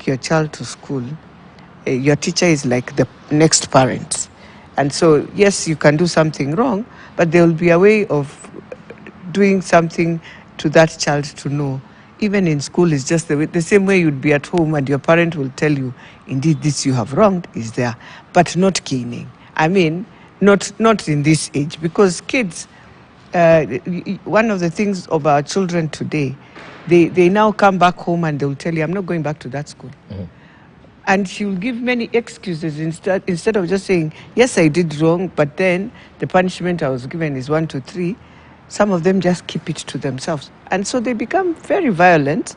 take your child to school, your teacher is like the next parent. And so, yes, you can do something wrong, but there will be a way of doing something to that child to know. Even in school, it's just the same way you'd be at home and your parent will tell you, indeed, this you have wronged is there, but not caning. I mean, not in this age, because kids, one of the things of our children today, they now come back home and they'll tell you, I'm not going back to that school. Mm-hmm. And she will give many excuses instead of just saying, yes, I did wrong, but then the punishment I was given is 1, 2, 3. Some of them just keep it to themselves. And so they become very violent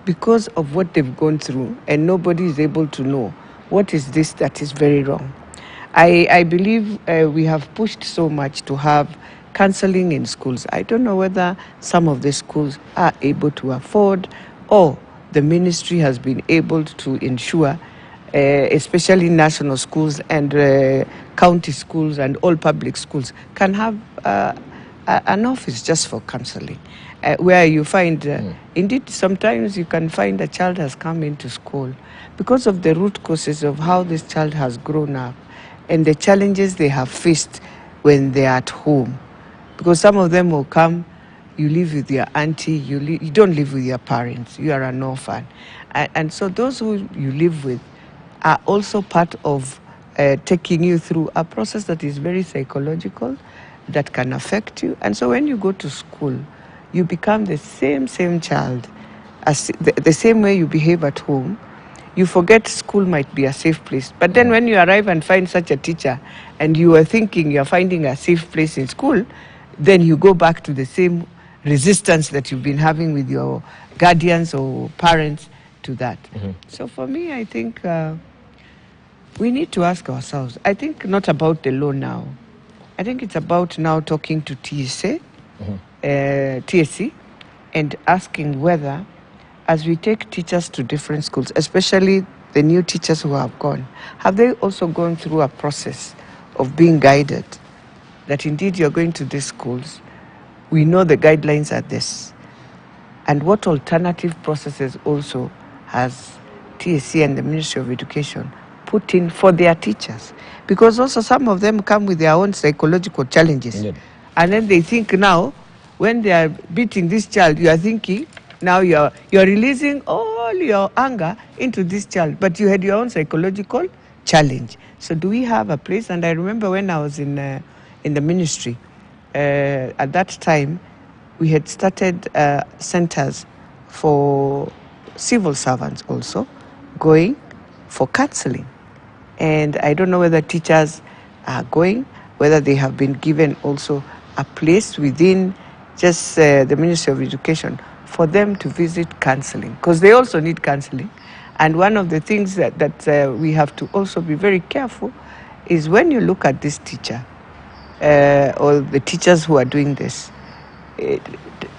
because of what they've gone through, and nobody is able to know what is this that is very wrong. I believe we have pushed so much to have counseling in schools. I don't know whether some of the schools are able to afford, or the ministry has been able to ensure, especially national schools and county schools and all public schools, can have an office just for counseling, where you find, indeed, sometimes you can find a child has come into school because of the root causes of how this child has grown up and the challenges they have faced when they are at home. Because some of them will come, you live with your auntie, you don't live with your parents, you are an orphan. And so those who you live with are also part of taking you through a process that is very psychological, that can affect you. And so when you go to school, you become the same child, as the same way you behave at home. You forget school might be a safe place. But then when you arrive and find such a teacher, and you are thinking you're finding a safe place in school, then you go back to the same resistance that you've been having with your guardians or parents to that. Mm-hmm. So for me, I think we need to ask ourselves, I think not about the law now. I think it's about now talking to TSA, TSC, and asking whether, as we take teachers to different schools, especially the new teachers who have gone, have they also gone through a process of being guided that indeed you're going to these schools, we know the guidelines are this, and what alternative processes also has TSC and the Ministry of Education put in for their teachers? Because also some of them come with their own psychological challenges. Yeah. And then they think now, when they are beating this child, you are thinking, now you're releasing all your anger into this child, but you had your own psychological challenge. So do we have a place? And I remember when I was in the ministry, at that time, we had started centers for civil servants also, going for counseling. And I don't know whether teachers are going, whether they have been given also a place within just the Ministry of Education for them to visit counseling, because they also need counseling. And one of the things that we have to also be very careful is when you look at this teacher or the teachers who are doing this,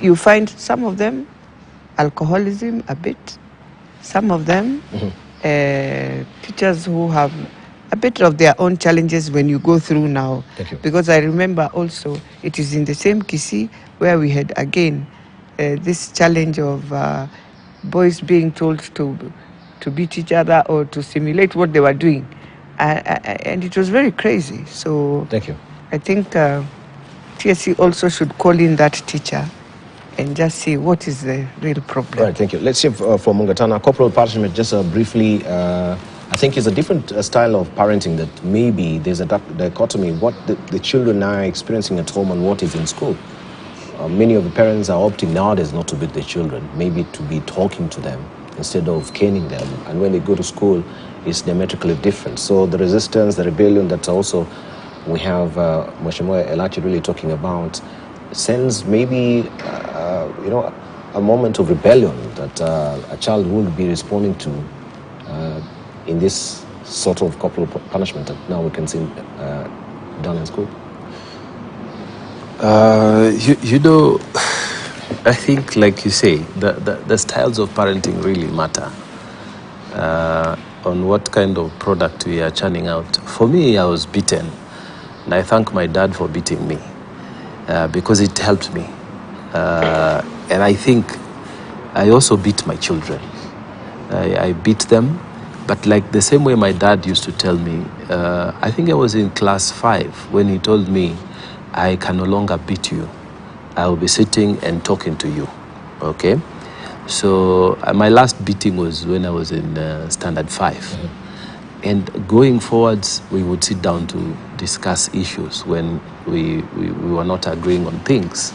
you find some of them alcoholism a bit, some of them teachers who have a bit of their own challenges when you go through now. Thank you. Because I remember also it is in the same Kisii where we had again this challenge of boys being told to beat each other or to simulate what they were doing, and it was very crazy. So thank you. I think TSC also should call in that teacher and just see what is the real problem. Right, thank you. Let's see for Mungatana, Corporal punishment, just briefly, I think it's a different style of parenting that maybe there's a dichotomy, what the children are experiencing at home and what is in school. Many of the parents are opting nowadays not to beat their children, maybe to be talking to them instead of caning them. And when they go to school, it's diametrically different. So the resistance, the rebellion that also we have Mheshimiwa Elachi really talking about sends maybe, a moment of rebellion that a child would be responding to in this sort of corporal punishment that now we can see done in school. I think, like you say, the styles of parenting really matter on what kind of product we are churning out. For me, I was beaten, and I thank my dad for beating me because it helped me. And I think I also beat my children I beat them. But like the same way my dad used to tell me, I think I was in class 5 when he told me, I can no longer beat you. I will be sitting and talking to you, okay? So my last beating was when I was in standard 5. And going forwards, we would sit down to discuss issues when we were not agreeing on things.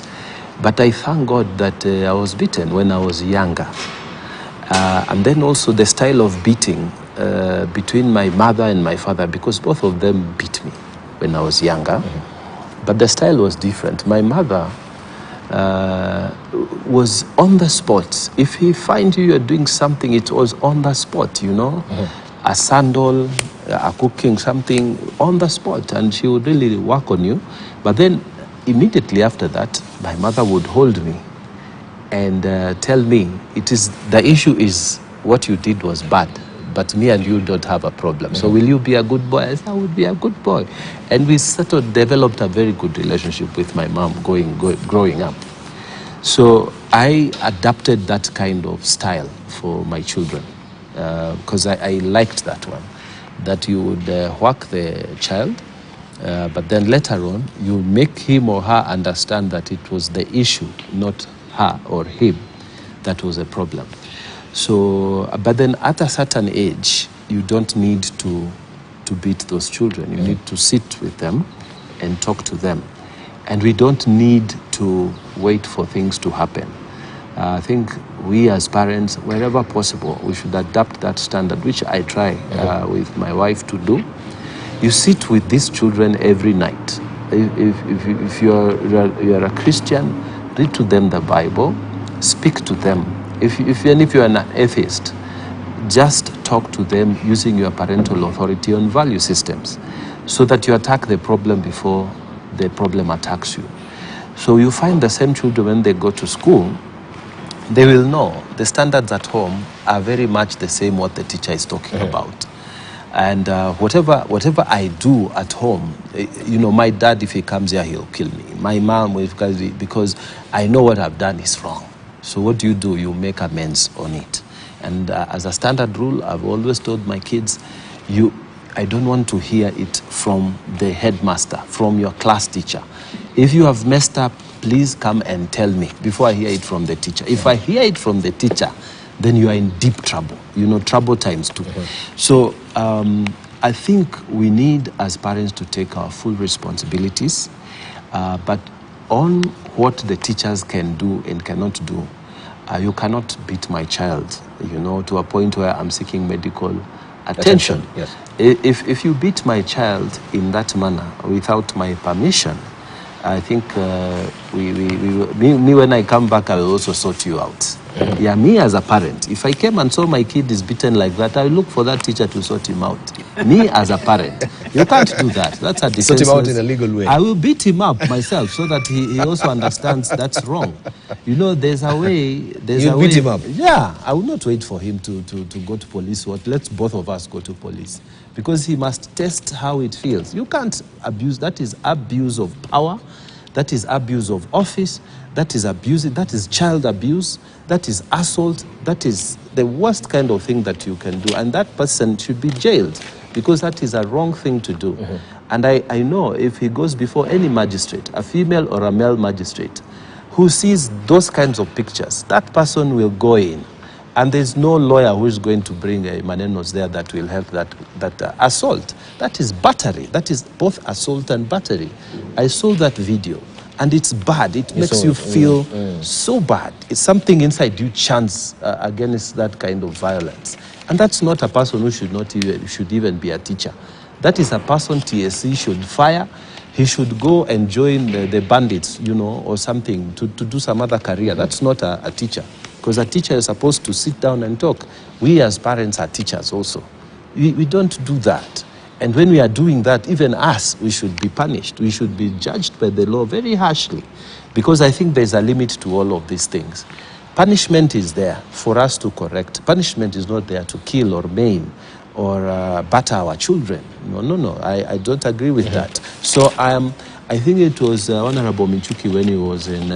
But I thank God that I was beaten when I was younger. And then also the style of beating between my mother and my father, because both of them beat me when I was younger. But the style was different. My mother was on the spot. If he finds you're doing something, it was on the spot, you know. A sandal, a cooking, something on the spot. And she would really work on you. But then immediately after that, my mother would hold me and tell me, the issue is what you did was bad, but me and you don't have a problem. So will you be a good boy? I said, I would be a good boy. And we sort of developed a very good relationship with my mom growing up. So I adapted that kind of style for my children because I liked that one, that you would whack the child, but then later on, you make him or her understand that it was the issue, not her or him, that was a problem. So, but then at a certain age, you don't need to beat those children. You need to sit with them and talk to them. And we don't need to wait for things to happen. I think we as parents, wherever possible, we should adapt that standard, which I try with my wife to do. You sit with these children every night. If you're a Christian, read to them the Bible, speak to them. Even if you're an atheist, just talk to them using your parental authority on value systems so that you attack the problem before the problem attacks you. So you find the same children when they go to school, they will know the standards at home are very much the same what the teacher is talking about. And whatever I do at home, you know, my dad, if he comes here, he'll kill me. My mom, because I know what I've done is wrong. So what do? You make amends on it. And as a standard rule, I've always told my kids, I don't want to hear it from the headmaster, from your class teacher. If you have messed up, please come and tell me before I hear it from the teacher. If I hear it from the teacher, then you are in deep trouble, you know, trouble times 2. So I think we need as parents to take our full responsibilities, but on what the teachers can do and cannot do, you cannot beat my child, you know, to a point where I'm seeking medical attention. Yes. If you beat my child in that manner without my permission, I think me when I come back, I will also sort you out. Yeah, me as a parent, if I came and saw my kid is beaten like that, I will look for that teacher to sort him out. Me as a parent, you can't do that. That's a defenseless. Sort him out in a legal way. I will beat him up myself so that he also understands that's wrong. You know, there's a way. You beat him up. Yeah, I will not wait for him to go to police. Let's both of us go to police, because he must test how it feels. You can't abuse. That is abuse of power. That is abuse of office. That is abuse. That is child abuse. That is assault. That is the worst kind of thing that you can do. And that person should be jailed, because that is a wrong thing to do. And I know if he goes before any magistrate, a female or a male magistrate, who sees those kinds of pictures, that person will go in. And there's no lawyer who is going to bring a manenos there that will help that assault. That is battery. That is both assault and battery. I saw that video, and it's bad. It makes you feel so bad. It's something inside you chants against that kind of violence. And that's not a person who should even be a teacher. That is a person TSC should fire. He should go and join the bandits, you know, or something to do some other career. That's not a teacher. Because a teacher is supposed to sit down and talk. We as parents are teachers also. We don't do that. And when we are doing that, even us, we should be punished. We should be judged by the law very harshly. Because I think there's a limit to all of these things. Punishment is there for us to correct. Punishment is not there to kill or maim or batter our children. No. I don't agree with that. So I think it was Honorable Michuki when he was in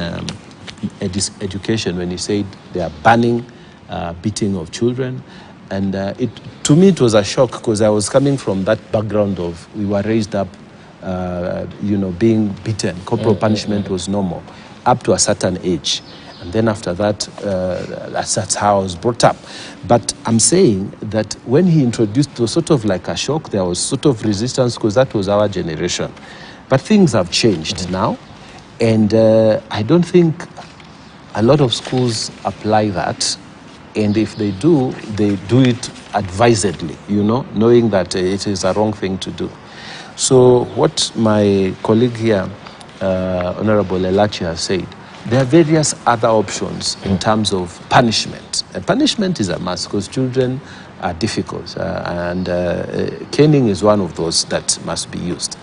education, when he said they are banning beating of children. And to me, it was a shock because I was coming from that background of we were raised up, being beaten. Corporal punishment was normal up to a certain age. And then after that, that's how I was brought up. But I'm saying that when he introduced, it was sort of like a shock. There was sort of resistance because that was our generation. But things have changed now. And I don't think a lot of schools apply that. And if they do it advisedly, knowing that it is a wrong thing to do. So what my colleague here, Honorable Elachi, has said, there are various other options in terms of punishment. Punishment is a must because children are difficult, and caning is one of those that must be used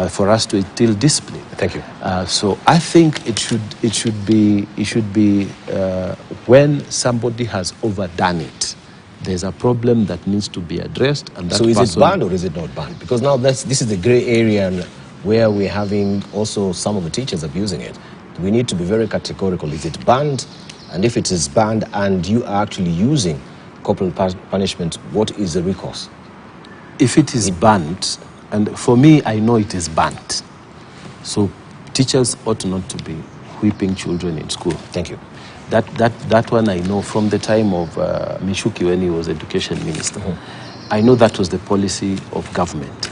for us to instill discipline. Thank you. So I think it should be when somebody has overdone it, there's a problem that needs to be addressed. And that so is it banned or is it not banned? Because now this is the gray area where we're having also some of the teachers abusing it. We need to be very categorical. Is it banned? And if it is banned and you are actually using corporal punishment, what is the recourse? If it is banned, and for me, I know it is banned. So teachers ought not to be whipping children in school. Thank you. That one I know from the time of Mishuki when he was education minister. I know that was the policy of government.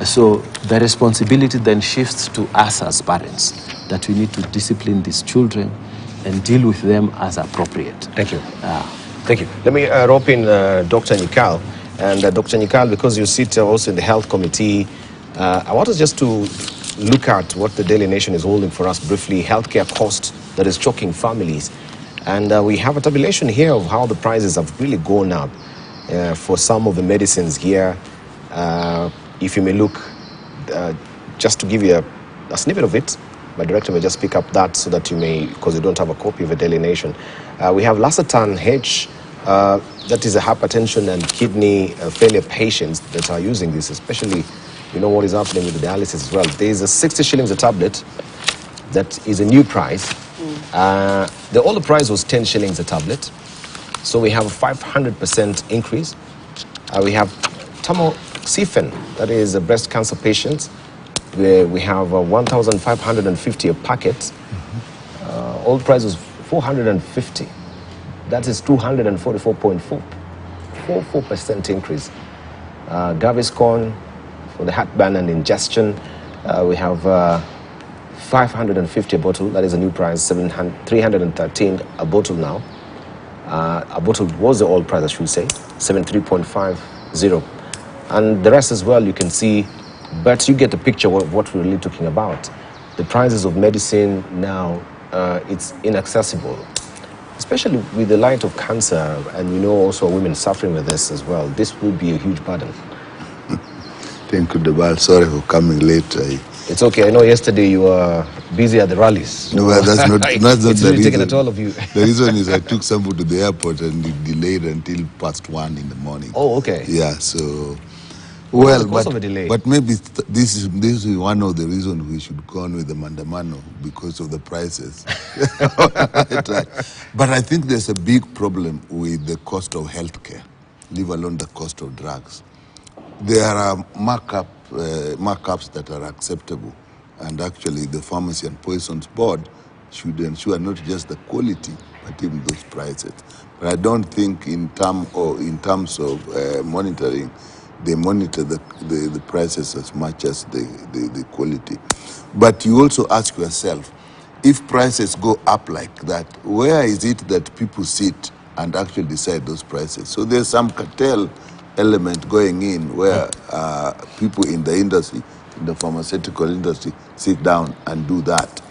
So the responsibility then shifts to us as parents, that we need to discipline these children and deal with them as appropriate. Thank you. Thank you. Let me rope in Dr. Nikal. And Dr. Nikal, because you sit also in the health committee, I want us just to look at what the Daily Nation is holding for us briefly, healthcare cost that is choking families. And we have a tabulation here of how the prices have really gone up for some of the medicines here. If you may look, just to give you a snippet of it, my director may just pick up that so that you may, because you don't have a copy of a Daily Nation. We have Losartan H, that is a hypertension and kidney failure patients that are using this, especially, what is happening with the dialysis as well. There is a 60 shillings a tablet that is a new price. The older price was 10 shillings a tablet. So we have a 500% increase. We have tamoxifen, that is a breast cancer patients, where we have 1,550 a packet. Old price was 450. That is 244.4% increase. Gaviscon for the heartburn and ingestion, we have 550 a bottle. That is a new price, 313 a bottle now. A bottle was the old price, I should say, 73.50. And the rest as well, you can see, but you get the picture of what we're really talking about. The prices of medicine now, it's inaccessible, especially with the light of cancer, and also women suffering with this as well. This will be a huge burden. Thank you, Debal. Sorry for coming late. It's okay. I know yesterday you were busy at the rallies. No, that's not it's the really reason. Taken at all of you. The reason is I took someone to the airport and it delayed until past 1 in the morning. Oh, okay. Yeah, so... Well, of a delay? But maybe this is one of the reasons we should go on with the mandamano, because of the prices. But I think there's a big problem with the cost of healthcare, leave alone the cost of drugs. There are markups that are acceptable, and actually the Pharmacy and Poisons Board should ensure not just the quality, but even those prices. But I don't think in terms of monitoring, they monitor the prices as much as the quality. But you also ask yourself, if prices go up like that, where is it that people sit and actually decide those prices? So there's some cartel element going in where people in the industry, in the pharmaceutical industry, sit down and do that.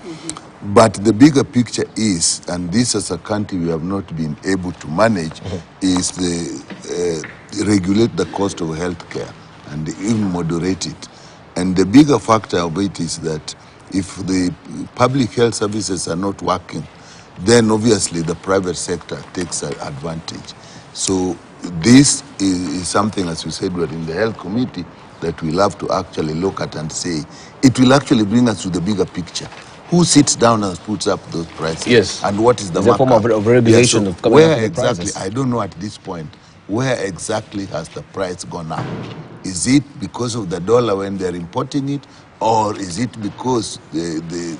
But the bigger picture is, and this as a country we have not been able to manage, is regulate the cost of healthcare and even moderate it. And the bigger factor of it is that if the public health services are not working, then obviously the private sector takes advantage. So this is something, as you said, we're in the health committee, that we'll have to actually look at and say, it will actually bring us to the bigger picture. Who sits down and puts up those prices? Yes. And what is the Is there a form markup? of regulation So of coming up where with the exactly, prices? I don't know at this point, where exactly has the price gone up? Is it because of the dollar when they're importing it, or is it because the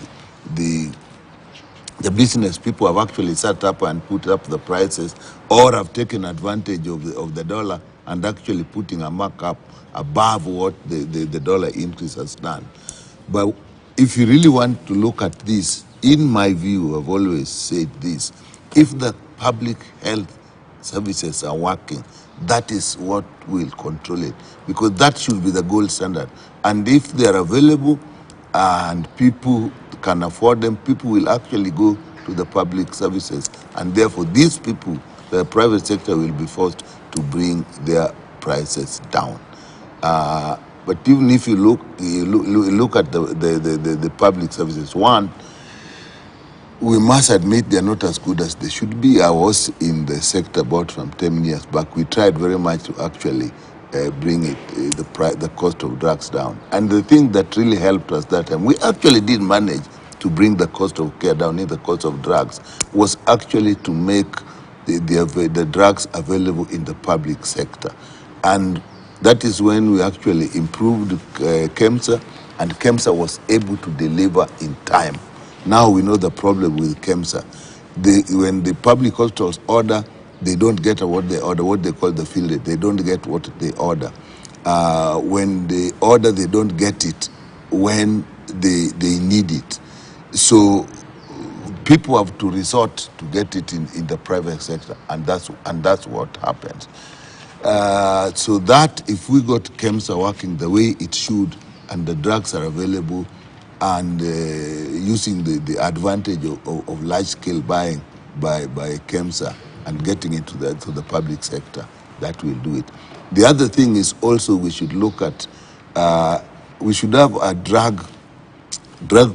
business people have actually set up and put up the prices, or have taken advantage of the dollar and actually putting a markup above what the dollar increase has done? But if you really want to look at this, in my view, I've always said this: if the public health services are working, that is what will control it, because that should be the gold standard. And if they are available and people can afford them, people will actually go to the public services, and therefore these people, the private sector, will be forced to bring their prices down. But even if you look at the public services, one, we must admit they're not as good as they should be. I was in the sector about from 10 years back. We tried very much to actually bring the cost of drugs down. And the thing that really helped us that time, we actually did manage to bring the cost of care down, the cost of drugs, was actually to make the drugs available in the public sector. And that is when we actually improved KEMSA, and KEMSA was able to deliver in time. Now we know the problem with KEMSA. When the public hospitals order, they don't get what they order, what they call the fill rate. They don't get what they order. When they order, they don't get it when they need it. So people have to resort to get it in the private sector, and that's what happens. So that if we got KEMSA working the way it should, and the drugs are available, and using the advantage of large-scale buying by KEMSA and getting it to the public sector, that will do it. The other thing is also we should look at, we should have a drug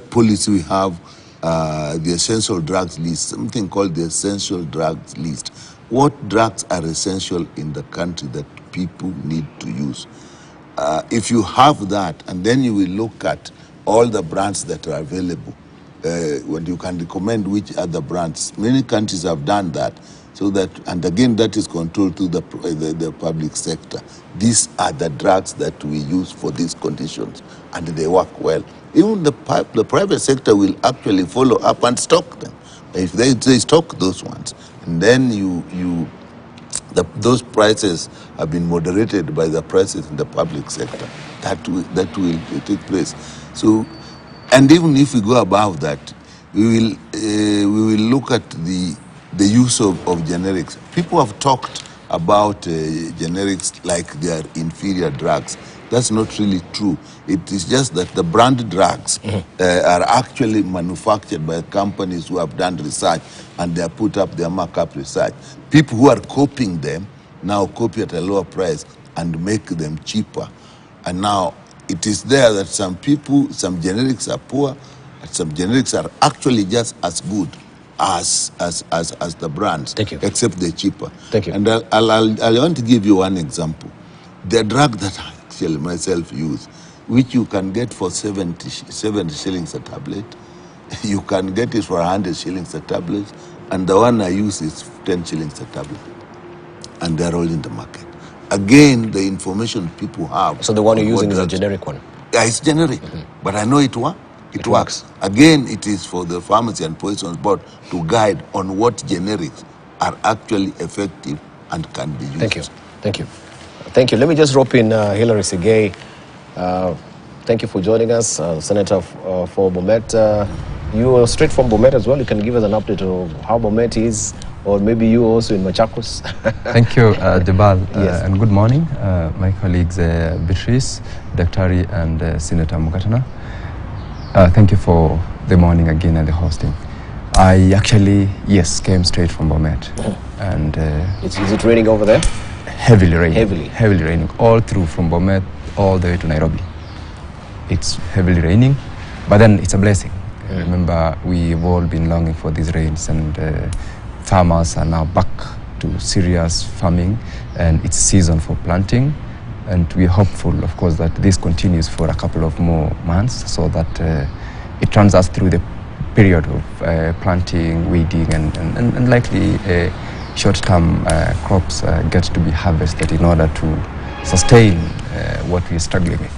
policy. We have the essential drugs list, something called the essential drugs list. What drugs are essential in the country that people need to use? If you have that, and then you will look at all the brands that are available, when you can recommend which other brands. Many countries have done that, so that, and again, that is controlled through the public sector. These are the drugs that we use for these conditions, and they work well. Even the private sector will actually follow up and stock them. If they stock those ones, and then those prices have been moderated by the prices in the public sector, that will take place. So, and even if we go above that, we will look at the use of generics. People have talked about generics like they are inferior drugs. That's not really true. It is just that the brand drugs are actually manufactured by companies who have done research, and they have put up their markup research. People who are copying them now copy at a lower price and make them cheaper. And now it is there that some generics are poor, and some generics are actually just as good as the brands. Thank you. Except they're cheaper. Thank you. And I want to give you one example. The drug that I actually myself use, which you can get for 70 shillings a tablet, you can get it for 100 shillings a tablet, and the one I use is 10 shillings a tablet. And they're all in the market. Again, the information people have. So the one you're using is a generic one? Yeah, it's generic, but I know it works. It works. Again, it is for the Pharmacy and Poisons Board to guide on what generics are actually effective and can be used. Thank you. Thank you. Thank you. Let me just rope in Hilary Segei. Thank you for joining us, Senator for Bomet. You are straight from Bomet as well. You can give us an update of how Bomet is, or maybe you also in Machakos. Thank you, Jabal, Yes. and good morning, my colleagues Beatrice, Daktari, and Senator Mugatana. Thank you for the morning again and the hosting. I actually, yes, came straight from Bomet. And Is it raining over there? heavily raining. Heavily? Raining all through from Bomet all the way to Nairobi. It's heavily raining, but then it's a blessing. Remember, we've all been longing for these rains, and farmers are now back to serious farming, and it's season for planting. And we're hopeful, of course, that this continues for a couple of more months, so that it runs us through the period of planting, weeding, and likely short-term crops get to be harvested in order to sustain what we are struggling with.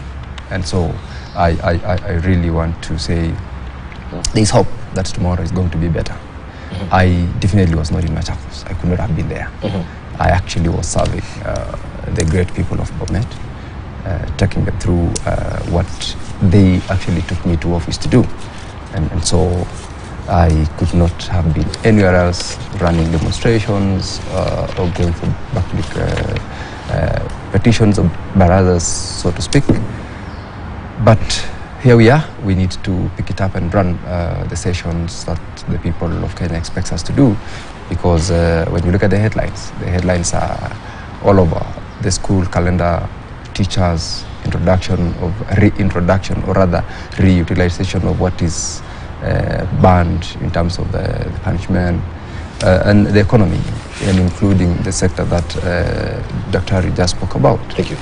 And so I really want to say there's hope that tomorrow is going to be better. I definitely was not in Machakos. I could not have been there. I actually was serving the great people of Bomet, taking them through what they actually took me to office to do. And so I could not have been anywhere else running demonstrations or going for public petitions or barazas, so to speak. But here we are. We need to pick it up and run the sessions that the people of Kenya expects us to do, because when you look at the headlines are all over. The school calendar, teachers, reintroduction, or rather reutilization of what is banned in terms of the punishment, and the economy, and including the sector that Dr. Hari just spoke about. Thank you.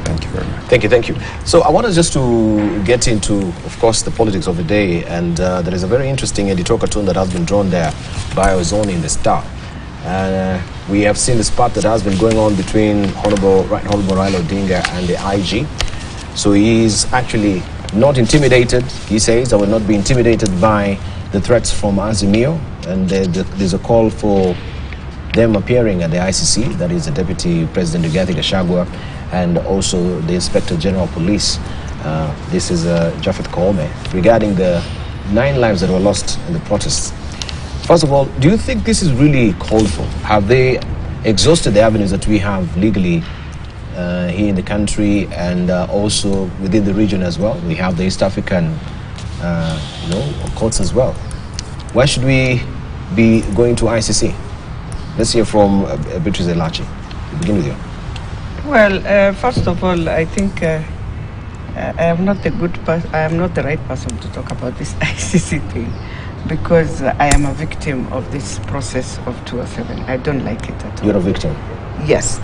Thank you very much. Thank you. So I want us just to get into, of course, the politics of the day, and there is a very interesting editorial cartoon that has been drawn there by our zone in the Star. We have seen the spat that has been going on between Right Honorable Raila Odinga and the IG. So he is actually not intimidated. He says, I will not be intimidated by the threats from Azimio, and there's a call for them appearing at the ICC, that is the Deputy President Rigathi Gachagua, and also the Inspector General of Police. This is Japhet Koome, regarding the 9 lives that were lost in the protests. First of all, do you think this is really called for? Have they exhausted the avenues that we have legally here in the country, and also within the region as well? We have the East African courts as well. Why should we be going to ICC? Let's hear from Beatrice Elachi. We'll begin with you. Well, first of all, I think I am not the right person to talk about this ICC thing, because I am a victim of this process of 207. I don't like it at all. You're a victim? Yes.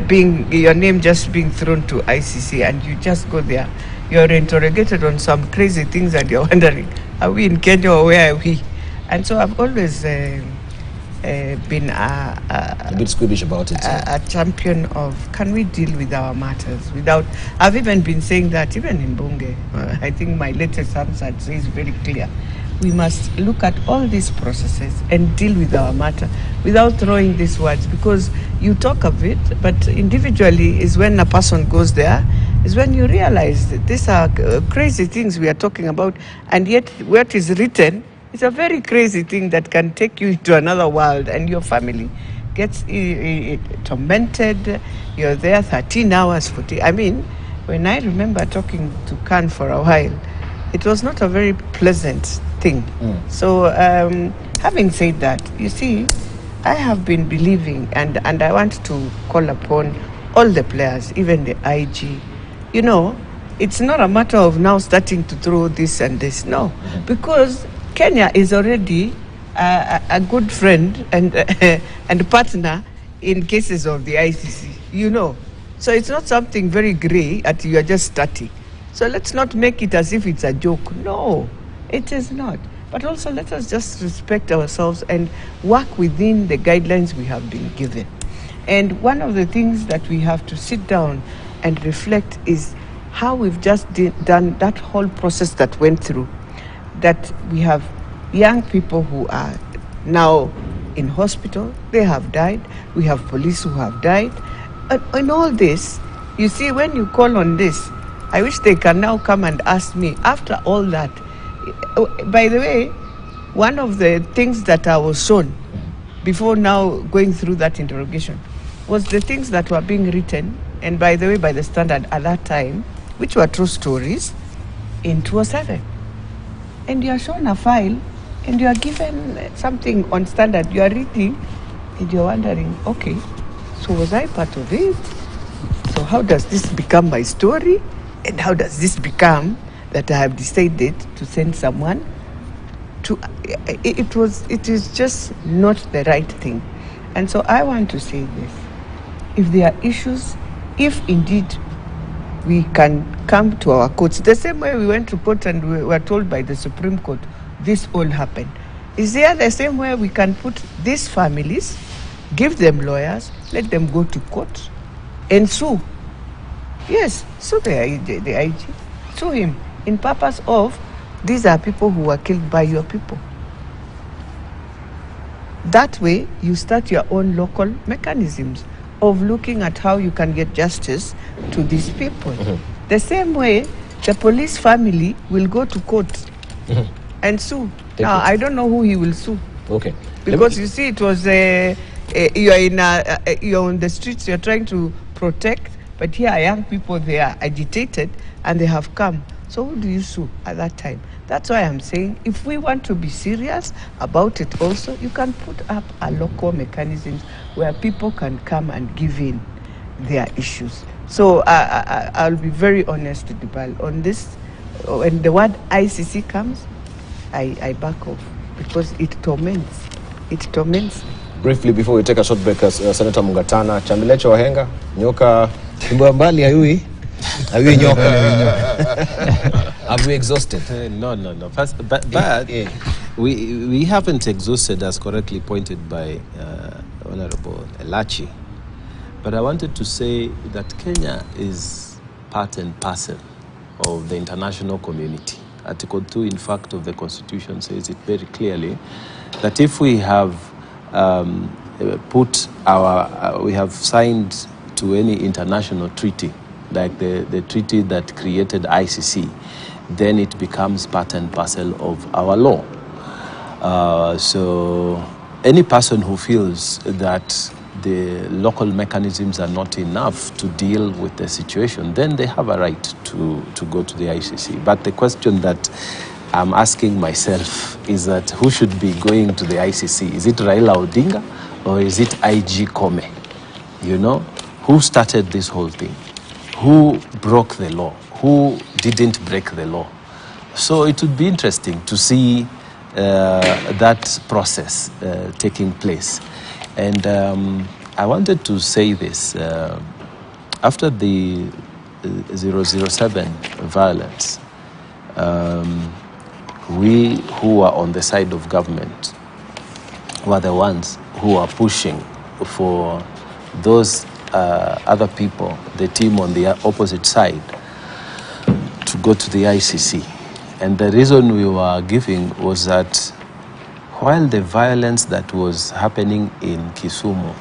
Being your name just being thrown to ICC, and you just go there. You're interrogated on some crazy things, and you're wondering, are we in Kenya or where are we? And so I've always been a bit squeamish about it. A champion of, can we deal with our matters without, I've even been saying that even in Bunge. I think my latest answer says very clear. We must look at all these processes and deal with our matter without throwing these words, because you talk of it, but individually is when a person goes there, is when you realize that these are crazy things we are talking about, and yet what is written is a very crazy thing that can take you into another world, and your family gets tormented. You're there 13 hours, 40. I mean, when I remember talking to Khan for a while, it was not a very pleasant thing. So having said that, you see, I have been believing, and I want to call upon all the players, even the IG. You know, it's not a matter of now starting to throw this and this. No, because Kenya is already a good friend and partner in cases of the ICC, you know. So it's not something very grey that you are just starting. So let's not make it as if it's a joke. No, it is not. But also let us just respect ourselves and work within the guidelines we have been given. And one of the things that we have to sit down and reflect is how we've just done that whole process that went through, that we have young people who are now in hospital, they have died, we have police who have died. And all this, you see, when you call on this, I wish they can now come and ask me, after all that. By the way, one of the things that I was shown before now going through that interrogation was the things that were being written, and by the way, by the Standard at that time, which were true stories, in 207. And you are shown a file, and you are given something on Standard, you are reading, and you're wondering, okay, so was I part of it? So how does this become my story? And how does this become that I have decided to send someone to, it is just not the right thing. And so I want to say this, if there are issues, if indeed we can come to our courts, the same way we went to court and we were told by the Supreme Court, this all happened. Is there the same way we can put these families, give them lawyers, let them go to court and sue? Yes, sue the IG, sue him in purpose of these are people who were killed by your people. That way, you start your own local mechanisms of looking at how you can get justice to these people. The same way, the police family will go to court and sue. Now, I don't know who he will sue. Okay. Because you see, it was you're on the streets, you're trying to protect, but here are young people, they are agitated and they have come. So who do you sue at that time? That's why I'm saying, if we want to be serious about it also, you can put up a local mechanisms where people can come and give in their issues. So I'll be very honest, Dibal, on this. When the word ICC comes, I back off because it torments. It torments. Briefly, before we take a short break, Senator Mungatana, Chambilecho wahenga, nyoka, mbali ayui, ayui nyoka. Have we exhausted? No. First, but we haven't exhausted, as correctly pointed by Honorable Elachi. But I wanted to say that Kenya is part and parcel of the international community. Article 2, in fact, of the Constitution says it very clearly that if we have we have signed to any international treaty, like the treaty that created ICC, then it becomes part and parcel of our law. So any person who feels that the local mechanisms are not enough to deal with the situation, then they have a right to go to the ICC. But the question that I'm asking myself is that who should be going to the ICC? Is it Raila Odinga or is it IG Kome? You know, who started this whole thing? Who broke the law? Who didn't break the law? So it would be interesting to see that process taking place. And I wanted to say this. After the 007 violence, we who are on the side of government were the ones who are pushing for those other people, the team on the opposite side, to go to the ICC. And the reason we were giving was that while the violence that was happening in Kisumu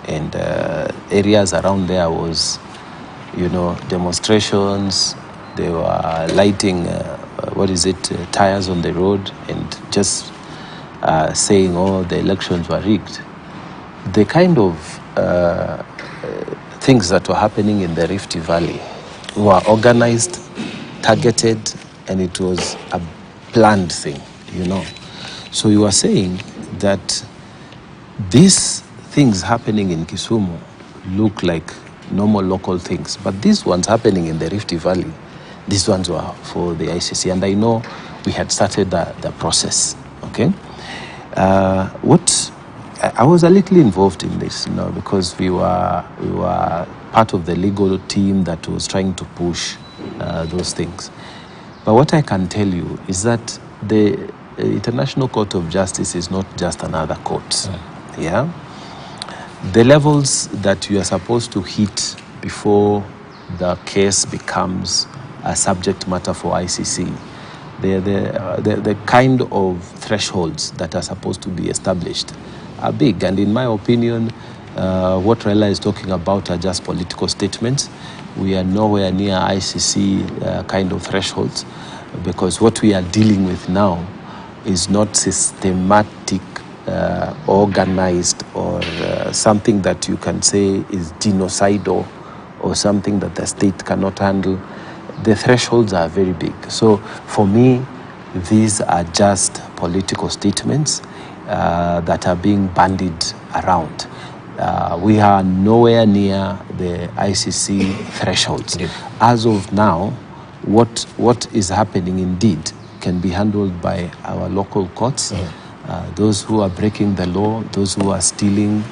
and areas around there was, demonstrations, they were lighting, tires on the road and just saying, oh, the elections were rigged. The kind of things that were happening in the Rift Valley were organized, targeted, and it was a planned thing, So you are saying that these things happening in Kisumu look like normal local things, but these ones happening in the Rift Valley, these ones were for the ICC, and I know we had started the process, okay? I was a little involved in this, because we were part of the legal team that was trying to push those things. But what I can tell you is that the International Court of Justice is not just another court. Yeah? The levels that you are supposed to hit before the case becomes a subject matter for ICC, the kind of thresholds that are supposed to be established are big. And in my opinion, what Raila is talking about are just political statements. We are nowhere near ICC kind of thresholds, because what we are dealing with now is not systematic, organized, or something that you can say is genocidal or something that the state cannot handle. The thresholds are very big. So for me, these are just political statements that are being bandied around. We are nowhere near the ICC thresholds. As of now, what is happening indeed can be handled by our local courts. Those who are breaking the law, those who are stealing,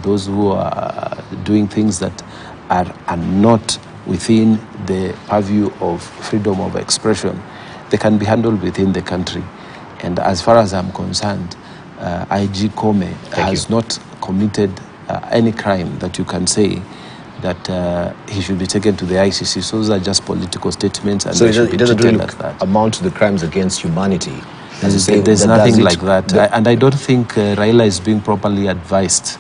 those who are doing things that are not within the purview of freedom of expression, they can be handled within the country. And as far as I'm concerned, IG Kome has not committed any crime that you can say that he should be taken to the ICC. So those are just political statements, and So they should it be doesn't treated really as that. amount to the crimes against humanity. There's nothing like that. And I don't think Raila is being properly advised.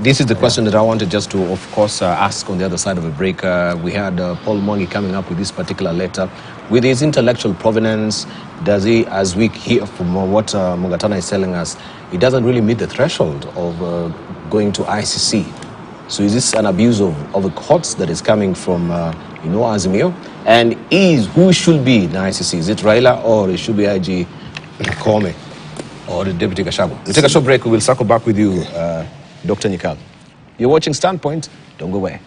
This is the question that I wanted just to, of course, ask on the other side of the break. We had Paul Mongi coming up with this particular letter. With his intellectual provenance, does he, as we hear from what Mungatana is telling us, it doesn't really meet the threshold of going to ICC. So is this an abuse of the courts that is coming from, Azimio? And who should be in the ICC? Is it Raila, or it should be IG Kome or the Deputy Gashago? We'll take a short break. We will circle back with you, Dr. Nikal. You're watching Standpoint. Don't go away.